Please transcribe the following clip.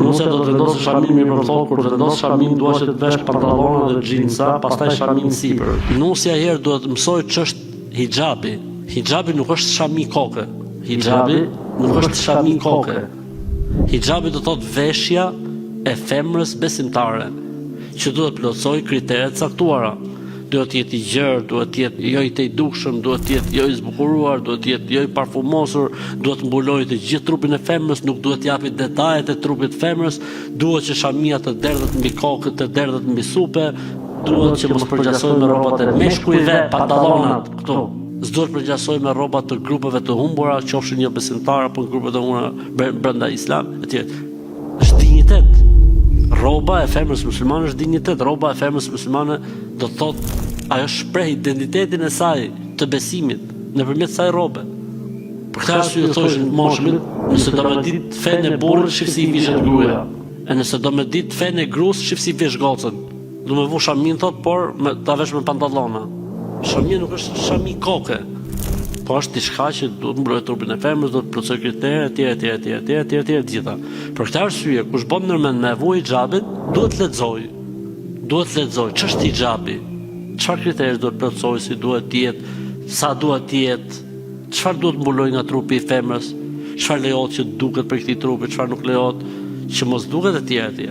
Nusja do të vendosë shamin mirë për thotë, kur të vendosë shamin duhet që të vesh pantallona dhe xhinsa, pastaj shamin sipër. Nusja herë duhet të mësoj ç'është hijabi. Hijabi nuk është shami koke. Hijabi nuk është shami koke. Hijabi do të thotë veshja e femrës besimtare, që duhet plotësoj kriteret caktuara. Duhet të jetë i gjerë, duhet të jetë jo i tejdukshëm, duhet të jetë jo i zbukuruar, duhet të jetë jo i parfumosur, duhet të mbulojë të gjithë trupin e femrës, nuk duhet të japi detajet e trupit të femrës, duhet që shamia të derdhet mbi kokë, të derdhet mbi supe, duhet që mos përgjasoj me rrobat e meshkujve, pantallonat, këto. S'duhet përgjasoj me rrobat të grupeve të humbura, qofshin jo besimtar apo grupe të humbura brenda islam, etj. Është dinjitet. Rroba e femrës muslimane është dinjitet. Rroba e femrës muslimane do të thotë ajo shpreh identitetin e saj të besimit nëpërmjet kësaj rrobe. Për këtë arsye thoshin moshmit, nëse do me ditë fenë e burrit, shif si i vishet gruaja. E nëse do me ditë fenë e gruas, shif si i vish gocën. Do me vu shamin thot, por ta vesh me pantallona. Shamia nuk është shami koke, po është diçka që duhet mbrojë trupin e femrës, duhet plotësoj kritere etj. Gjitha. Për këtë arsye, kush bën ndërmend me vuj xhabit, duhet lexoj. Duhet lexoj ç'është hijabi. Çfarë kriterë duhet plotësoj, si duhet të jetë, sa duhet të jetë, çfarë duhet mbuloj nga trupi i femrës, çfarë lejohet që duket për këtij trupi, çfarë nuk lejohet që mos duket etj.